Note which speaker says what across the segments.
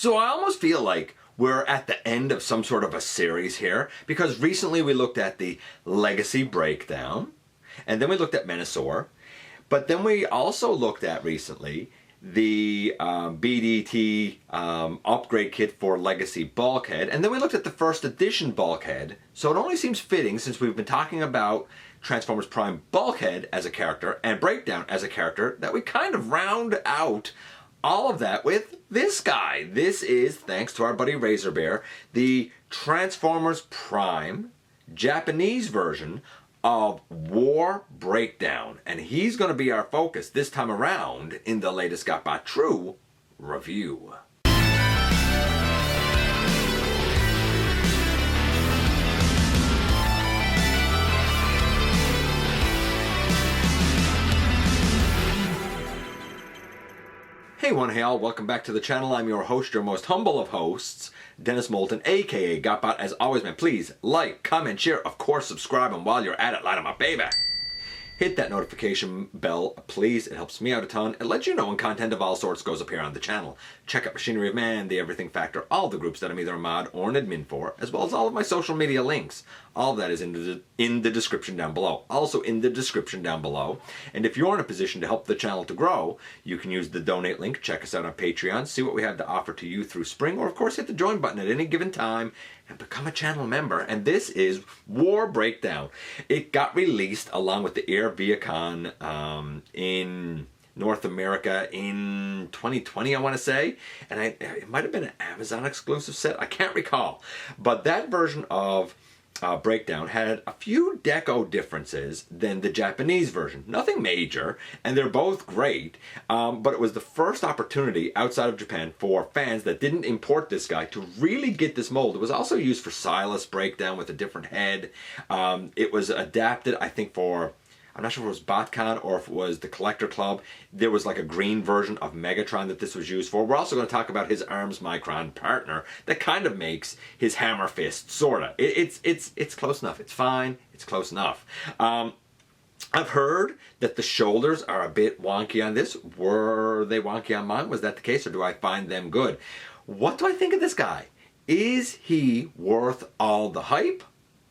Speaker 1: So I almost feel like we're at the end of some sort of a series here, because recently we looked at the Legacy Breakdown, and then we looked at Menasor, but then we also looked at recently the BDT upgrade kit for Legacy Bulkhead, and then we looked at the first edition Bulkhead. So it only seems fitting, since we've been talking about Transformers Prime Bulkhead as a character and Breakdown as a character, that we kind of round out all of that with this guy. This is, thanks to our buddy Razor Bear, the Transformers Prime Japanese version of War Breakdown. And he's going to be our focus this time around in the latest GotBot True review. Hey one, hey all, welcome back to the channel. I'm your host, your most humble of hosts, Dennis Moulton, aka GotBot. As always, man, please like, comment, share, of course subscribe, and while you're at it, light on my baby. Hit that notification bell, please. It helps me out a ton. It lets you know when content of all sorts goes up here on the channel. Check out Machinery of Man, The Everything Factor, all the groups that I'm either a mod or an admin for, as well as all of my social media links. All of that is in the description down below. Also in the description down below. And if you're in a position to help the channel to grow, you can use the donate link. Check us out on Patreon. See what we have to offer to you through spring. Or of course hit the join button at any given time and become a channel member. And this is War Breakdown. It got released along with the Air Vehicon in North America in 2020, I want to say. And it might have been an Amazon exclusive set. I can't recall. But that version of Breakdown had a few deco differences than the Japanese version. Nothing major, and they're both great, but it was the first opportunity outside of Japan for fans that didn't import this guy to really get this mold. It was also used for Silas Breakdown with a different head. It was adapted, I think, for, I'm not sure if it was BotCon or if it was the Collector Club. There was like a green version of Megatron that this was used for. We're also going to talk about his Arms Micron partner that kind of makes his hammer fist, sorta. It's close enough. It's fine. It's close enough. I've heard that the shoulders are a bit wonky on this. Were they wonky on mine? Was that the case, or do I find them good? What do I think of this guy? Is he worth all the hype?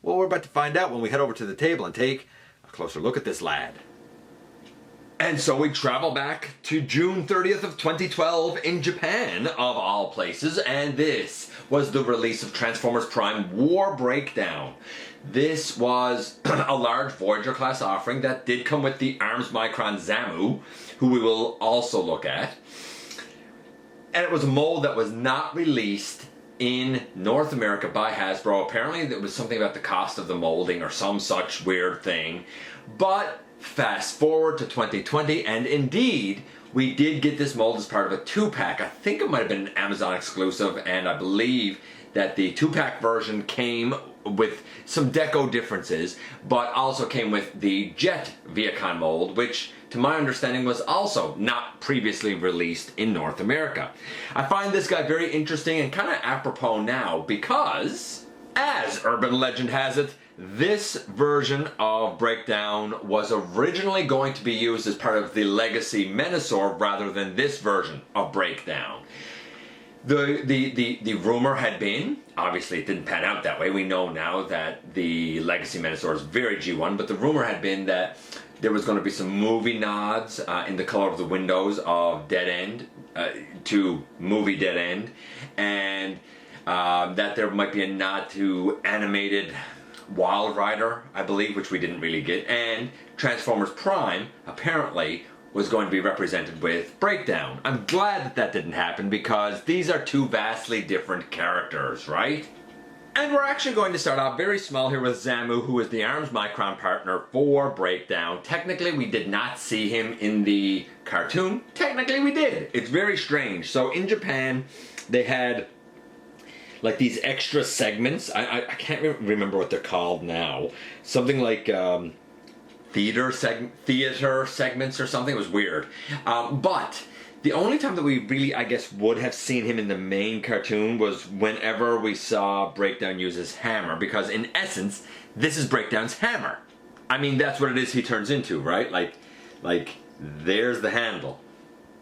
Speaker 1: Well, we're about to find out when we head over to the table and take closer look at this lad. And so we travel back to June 30th of 2012 in Japan, of all places, and this was the release of Transformers Prime War Breakdown. This was a large Voyager class offering that did come with the Arms Micron Zamu, who we will also look at. And it was a mold that was not released in North America by Hasbro. Apparently there was something about the cost of the molding or some such weird thing. But fast forward to 2020, and indeed we did get this mold as part of a 2-pack. I think it might have been an Amazon exclusive, and I believe that the 2-pack version came with some deco differences, but also came with the Jet Vehicon mold, which to my understanding was also not previously released in North America. I find this guy very interesting and kind of apropos now because, as urban legend has it, this version of Breakdown was originally going to be used as part of the Legacy Menasor rather than this version of Breakdown. The rumor had been, obviously it didn't pan out that way, we know now that the Legacy Menasor is very G1, but the rumor had been that there was going to be some movie nods in the color of the windows of Dead End to movie Dead End, and that there might be a nod to animated Wild Rider, I believe, which we didn't really get, and Transformers Prime apparently was going to be represented with Breakdown. I'm glad that that didn't happen because these are two vastly different characters, right? And we're actually going to start off very small here with Zamu, who is the Arms Micron partner for Breakdown. Technically, we did not see him in the cartoon. Technically, we did. It's very strange. So in Japan, they had like these extra segments. I can't remember what they're called now. Something like theater segments or something. It was weird. But the only time that we really, I guess, would have seen him in the main cartoon was whenever we saw Breakdown use his hammer, because in essence, this is Breakdown's hammer. I mean, that's what it is he turns into, right? Like there's the handle.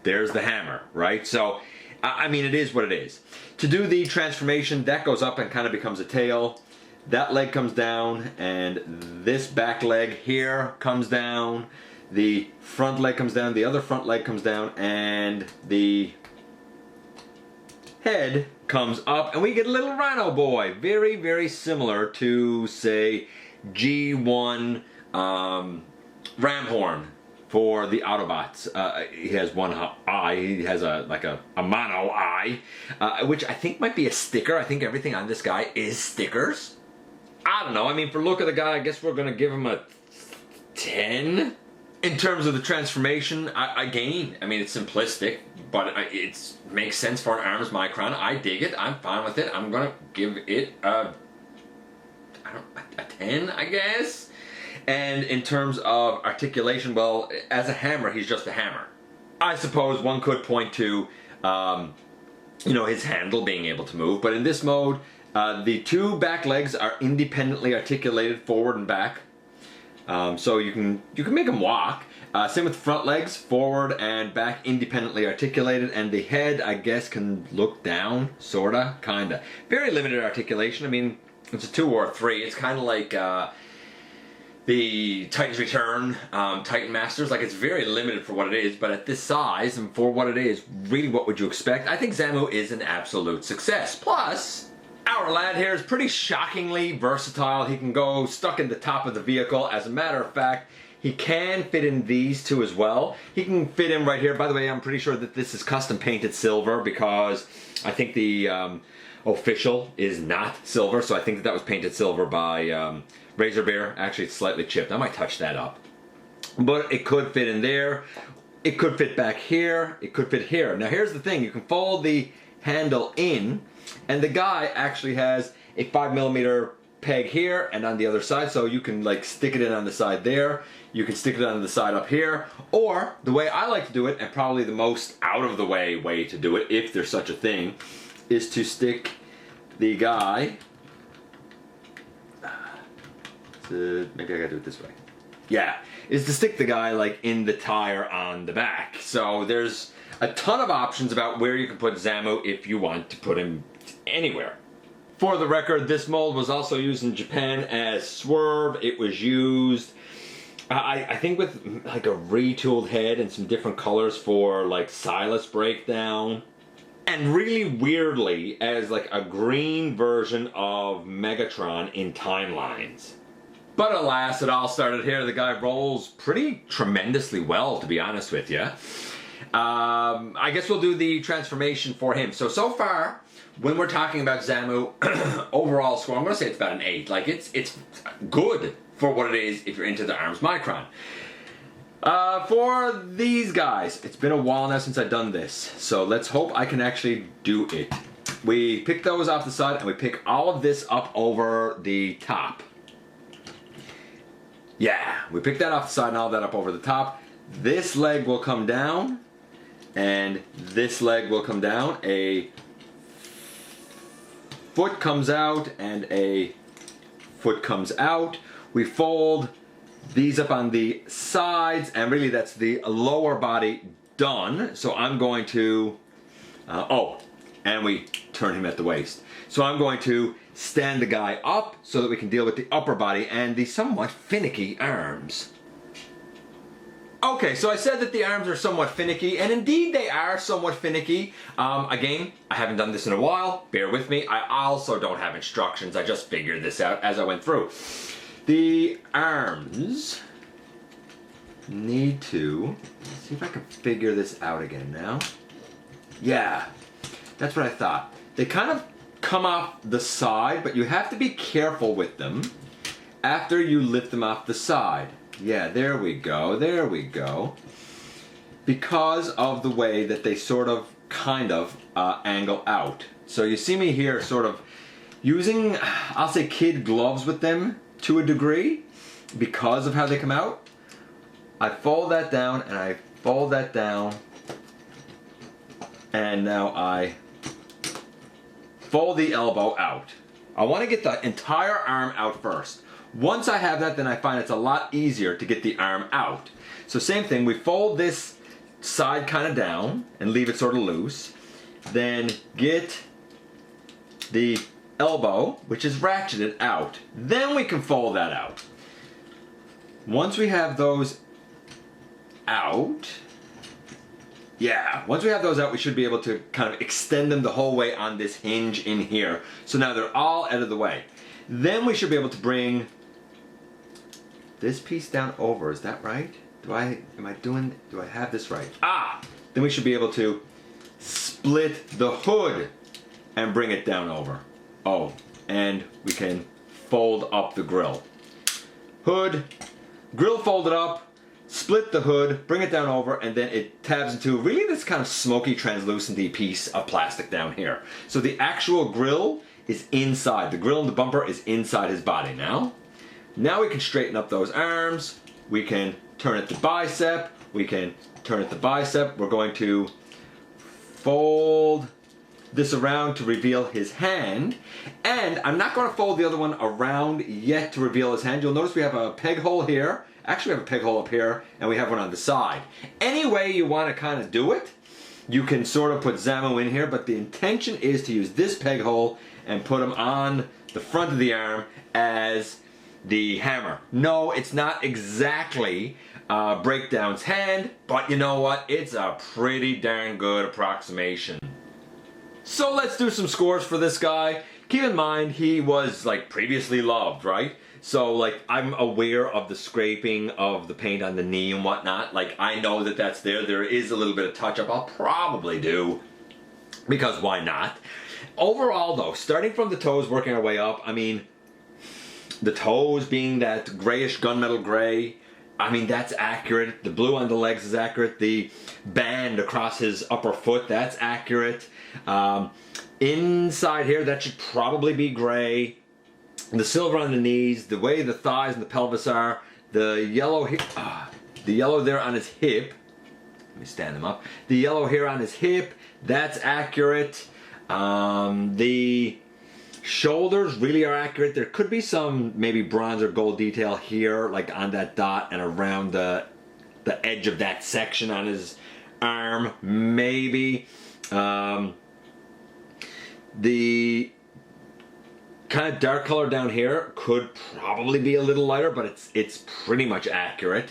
Speaker 1: There's the hammer, right? So I mean, it is what it is. To do the transformation, that goes up and kind of becomes a tail. That leg comes down, and this back leg here comes down. The front leg comes down, the other front leg comes down, and the head comes up, and we get a little rhino boy. Very, very similar to, say, G1 ram horn for the Autobots. He has one eye. He has a mono eye, which I think might be a sticker. I think everything on this guy is stickers. I don't know. I mean, for look of the guy, I guess we're gonna give him a 10. In terms of the transformation, again, I mean, it's simplistic, but it makes sense for an ARMS Micron. I dig it. I'm fine with it. I'm gonna give it a 10, I guess. And in terms of articulation, well, as a hammer, he's just a hammer. I suppose one could point to, you know, his handle being able to move, but in this mode, the two back legs are independently articulated forward and back. So you can make him walk. Same with front legs, forward and back independently articulated, and the head, I guess, can look down, sorta, kinda. Very limited articulation. I mean, it's a 2 or a 3. It's kind of like the Titan's Return, Titan Masters. Like, it's very limited for what it is, but at this size and for what it is, really, what would you expect? I think Zamu is an absolute success. Plus, our lad here is pretty shockingly versatile. He can go stuck in the top of the vehicle. As a matter of fact, he can fit in these two as well. He can fit in right here. By the way, I'm pretty sure that this is custom painted silver because I think the official is not silver, so I think that was painted silver by Razor Bear. Actually, it's slightly chipped. I might touch that up. But it could fit in there. It could fit back here. It could fit here. Now, here's the thing. You can fold the handle in, and the guy actually has a 5mm peg here and on the other side, so you can like stick it in on the side there. You can stick it on the side up here, or the way I like to do it, and probably the most out of the way to do it, if there's such a thing, is to stick the guy. Maybe I gotta do it this way. Yeah, is to stick the guy like in the tire on the back. So there's a ton of options about where you can put Zamu if you want to put him anywhere. For the record, this mold was also used in Japan as Swerve. It was used, I think, with like a retooled head and some different colors for like Silas Breakdown. And really weirdly, as like a green version of Megatron in Timelines. But alas, it all started here. The guy rolls pretty tremendously well, to be honest with you. I guess we'll do the transformation for him. So far, when we're talking about Zamu, overall score, I'm going to say it's about an 8. Like, it's good for what it is if you're into the ARMS Micron. For these guys, it's been a while now since I've done this, so let's hope I can actually do it. We pick those off the side, and we pick all of this up over the top. Yeah, we pick that off the side and all that up over the top. This leg will come down, and this leg will come down. A foot comes out, and a foot comes out. We fold these up on the sides, and really that's the lower body done. So I'm going to, and we turn him at the waist. So I'm going to stand the guy up so that we can deal with the upper body and the somewhat finicky arms. Okay, so I said that the arms are somewhat finicky, and indeed they are somewhat finicky. Again, I haven't done this in a while, bear with me. I also don't have instructions, I just figured this out as I went through. The arms need to, let's see if I can figure this out again now. Yeah, that's what I thought. They kind of come off the side, but you have to be careful with them after you lift them off the side. Yeah, there we go, there we go. Because of the way that they sort of, kind of, angle out. So you see me here sort of using, I'll say, kid gloves with them to a degree because of how they come out. I fold that down and I fold that down, and now I fold the elbow out. I want to get the entire arm out first. Once I have that, then I find it's a lot easier to get the arm out. So same thing, we fold this side kind of down and leave it sort of loose. then get the elbow, which is ratcheted out. Then we can fold that out. Once we have those out, once we have those out, we should be able to kind of extend them the whole way on this hinge in here. So now they're all out of the way. Then we should be able to bring this piece down over. Is that right? Do I have this right? Then we should be able to split the hood and bring it down over. Oh, and we can fold up the grill. Hood, grill folded up, split the hood, bring it down over, and then it tabs into really this kind of smoky, translucent piece of plastic down here. So the actual grill is inside. The grill and the bumper is inside his body now. Now we can straighten up those arms. We can turn it to bicep. We can turn it to bicep. We're going to fold this around to reveal his hand. And I'm not going to fold the other one around yet to reveal his hand. You'll notice we have a peg hole here. Actually, we have a peg hole up here, and we have one on the side. Any way you want to kind of do it, you can sort of put Zamu in here, but the intention is to use this peg hole and put him on the front of the arm as the hammer. No, it's not exactly Breakdown's hand, but you know what? It's a pretty darn good approximation. So let's do some scores for this guy. Keep in mind, he was like previously loved, right? So like I'm aware of the scraping of the paint on the knee and whatnot. Like I know that that's there. There is a little bit of touch up. I'll probably do, because why not? Overall though, starting from the toes, working our way up, I mean, the toes being that grayish gunmetal gray, I mean, that's accurate. The blue on the legs is accurate. The band across his upper foot, that's accurate. Inside here, that should probably be gray. The silver on the knees, the way the thighs and the pelvis are, the yellow there on his hip. Let me stand him up. The yellow here on his hip, that's accurate. The shoulders really are accurate. There could be some maybe bronze or gold detail here, like on that dot and around the edge of that section on his arm, maybe. The kind of dark color down here could probably be a little lighter, but it's pretty much accurate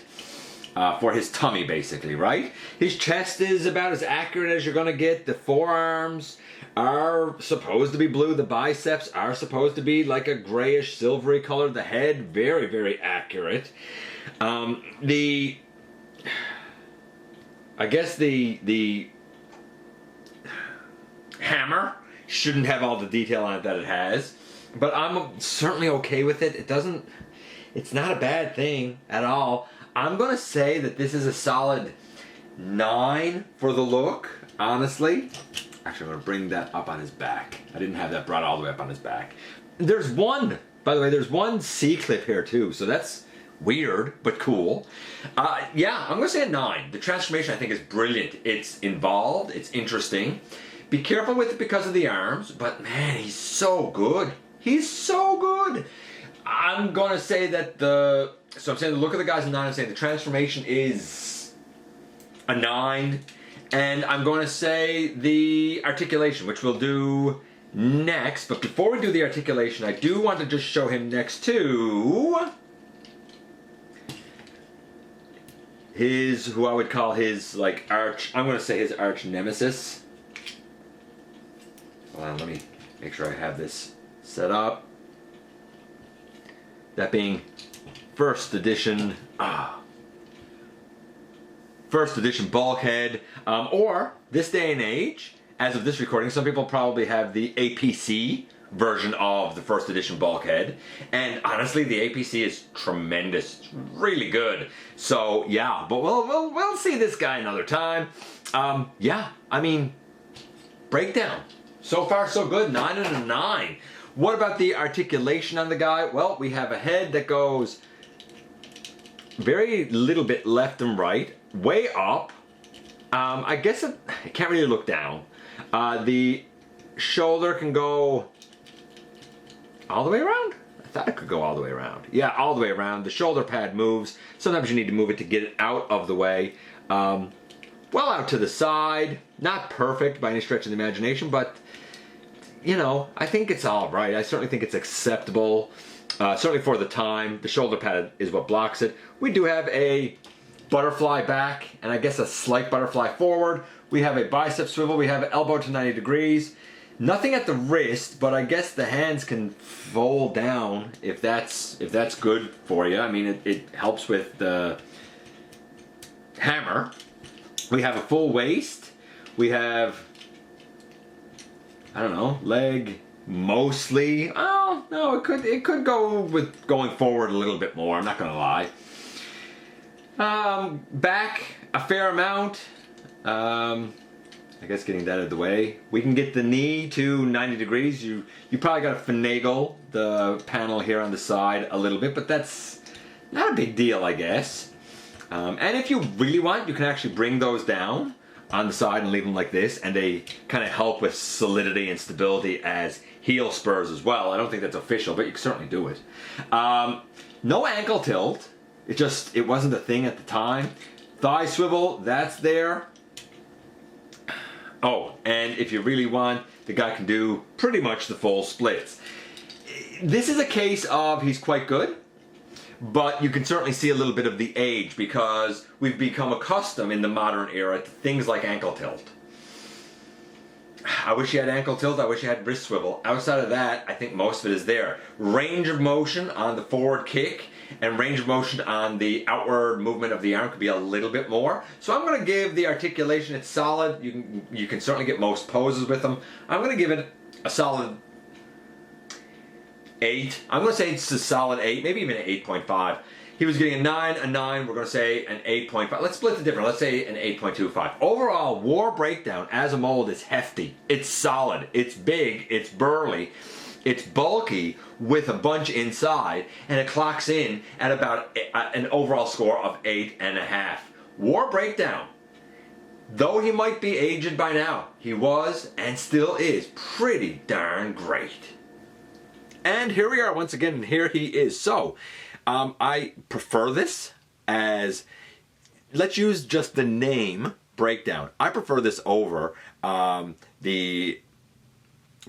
Speaker 1: for his tummy, basically, right? His chest is about as accurate as you're gonna get. The forearms are supposed to be blue. The biceps are supposed to be like a grayish, silvery color. The head, very, very accurate. I guess the hammer shouldn't have all the detail on it that it has, but I'm certainly okay with it. It's not a bad thing at all. I'm gonna say that this is a solid 9 for the look, honestly. Actually, I'm gonna bring that up on his back. I didn't have that brought all the way up on his back. There's one, by the way, there's one C-clip here too, so that's weird, but cool. Yeah, I'm gonna say a 9. The transformation, I think, is brilliant. It's involved, it's interesting. Be careful with it because of the arms, but man, he's so good. He's so good. I'm gonna say that so I'm saying the look of the guy's a 9, I'm saying the transformation is a 9, and I'm going to say the articulation, which we'll do next. But before we do the articulation, I do want to just show him next to his, who I would call his like I'm going to say his arch nemesis. Hold on, let me make sure I have this set up. That being first edition bulkhead, or this day and age, as of this recording, some people probably have the APC version of the first edition bulkhead, and honestly, the APC is tremendous. It's really good. So yeah, but we'll see this guy another time. Yeah, I mean, breakdown. So far, so good. 9 out of 9. What about the articulation on the guy? Well, we have a head that goes very little bit left and right, way up. I guess it can't really look down. The shoulder can go all the way around. I thought it could go all the way around. Yeah, all the way around. The shoulder pad moves. Sometimes you need to move it to get it out of the way. well out to the side. Not perfect by any stretch of the imagination, but you know, I think it's all right. I certainly think it's acceptable. Certainly for the time. The shoulder pad is what blocks it. We do have a butterfly back, and I guess a slight butterfly forward. We have a bicep swivel. We have elbow to 90 degrees. Nothing at the wrist, but I guess the hands can fold down if that's good for you. I mean, it helps with the hammer. We have a full waist. We have, I don't know, leg mostly. Oh no, it could go with going forward a little bit more. I'm not gonna lie. Back a fair amount. I guess getting that out of the way. We can get the knee to 90 degrees. You probably got to finagle the panel here on the side a little bit, but that's not a big deal, I guess. And if you really want, you can actually bring those down on the side and leave them like this, and they kind of help with solidity and stability as heel spurs as well. I don't think that's official, but you can certainly do it. No ankle tilt. It wasn't a thing at the time. Thigh swivel, that's there. Oh, and if you really want, the guy can do pretty much the full splits. This is a case of he's quite good, but you can certainly see a little bit of the age because we've become accustomed in the modern era to things like ankle tilt. I wish he had ankle tilt, I wish he had wrist swivel. Outside of that, I think most of it is there. Range of motion on the forward kick and range of motion on the outward movement of the arm could be a little bit more. So I'm going to give the articulation, it's solid. You can certainly get most poses with them. I'm going to give it a solid 8. I'm going to say it's a solid 8, maybe even an 8.5. He was getting a 9, we're going to say an 8.5. Let's split the difference, let's say an 8.25. Overall, War Breakdown as a mold is hefty. It's solid, it's big, it's burly, it's bulky with a bunch inside, and it clocks in at about an overall score of 8.5. War Breakdown, though he might be aged by now, he was and still is pretty darn great. And here we are once again, and here he is. So, I prefer this as, let's use just the name Breakdown. I prefer this over the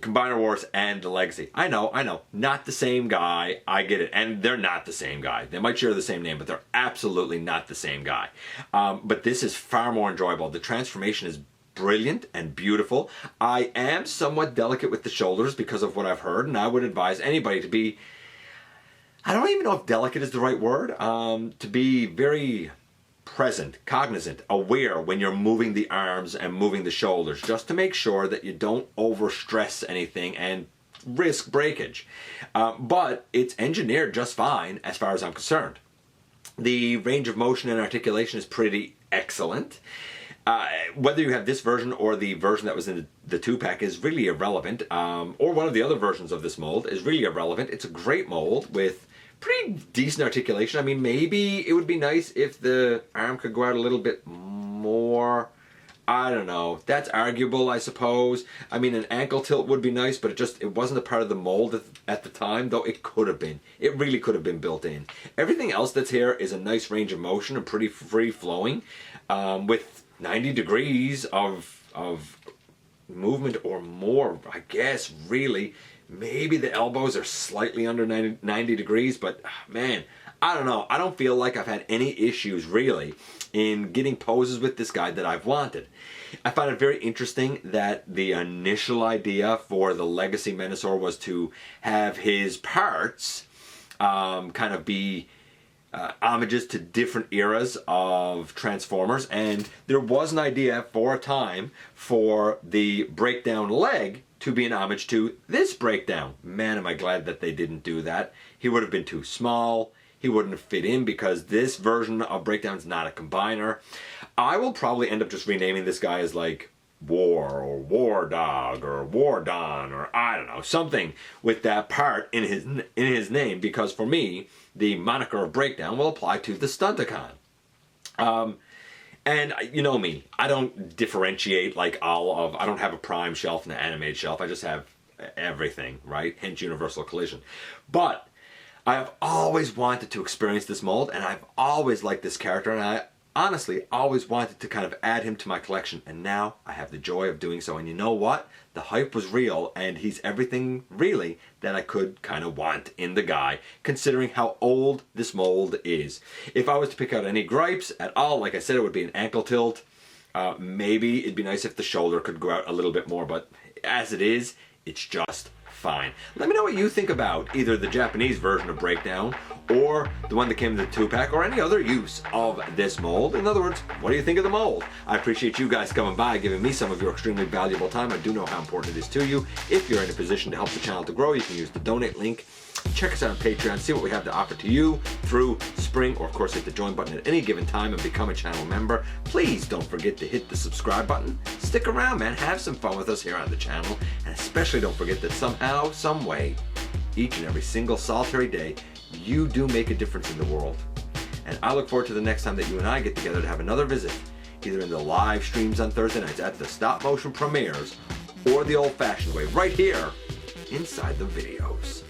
Speaker 1: Combiner Wars and the Legacy. I know, not the same guy, I get it, and they're not the same guy. They might share the same name, but they're absolutely not the same guy. But this is far more enjoyable. The transformation is brilliant and beautiful. I am somewhat delicate with the shoulders because of what I've heard, and I would advise anybody to be, I don't even know if delicate is the right word, to be very present, cognizant, aware when you're moving the arms and moving the shoulders, just to make sure that you don't overstress anything and risk breakage. But it's engineered just fine as far as I'm concerned. The range of motion and articulation is pretty excellent. Whether you have this version or the version that was in the 2-pack is really irrelevant, or one of the other versions of this mold is really irrelevant. It's a great mold with pretty decent articulation. I mean, maybe it would be nice if the arm could go out a little bit more. I don't know. That's arguable, I suppose. I mean, an ankle tilt would be nice, but it wasn't a part of the mold at the time, though it could have been. It really could have been built in. Everything else that's here is a nice range of motion and pretty free-flowing, with 90 degrees of movement or more, I guess, really. Maybe the elbows are slightly under 90 degrees, but man, I don't know. I don't feel like I've had any issues, really, in getting poses with this guy that I've wanted. I find it very interesting that the initial idea for the Legacy Menasor was to have his parts kind of be homages to different eras of Transformers, and there was an idea for a time for the Breakdown leg to be an homage to this Breakdown. Man, am I glad that they didn't do that. He would have been too small. He wouldn't have fit in because this version of Breakdown is not a combiner. I will probably end up just renaming this guy as like War or War Dog or War Don or I don't know, something with that part in his name, because for me, the moniker of Breakdown will apply to the Stunticon. And you know me, I don't differentiate like I don't have a prime shelf and an animated shelf. I just have everything, right? Hence Universal Collision. But I have always wanted to experience this mold, and I've always liked this character, and honestly always wanted to kind of add him to my collection, and now I have the joy of doing so. And you know what? The hype was real, and he's everything really that I could kind of want in the guy, considering how old this mold is. If I was to pick out any gripes at all, like I said, it would be an ankle tilt. Maybe it'd be nice if the shoulder could go out a little bit more, but as it is, it's just fine. Let me know what you think about either the Japanese version of Breakdown or the one that came in the 2-pack, or any other use of this mold. In other words, what do you think of the mold? I appreciate you guys coming by, giving me some of your extremely valuable time. I do know how important it is to you. If you're in a position to help the channel to grow, you can use the donate link. Check us out on Patreon, see what we have to offer to you through Spring, or of course hit the join button at any given time and become a channel member. Please don't forget to hit the subscribe button. Stick around, man. Have some fun with us here on the channel. And especially don't forget that somehow, some way, each and every single solitary day, you do make a difference in the world. And I look forward to the next time that you and I get together to have another visit, either in the live streams on Thursday nights at the stop motion premieres, or the old fashioned way, right here inside the videos.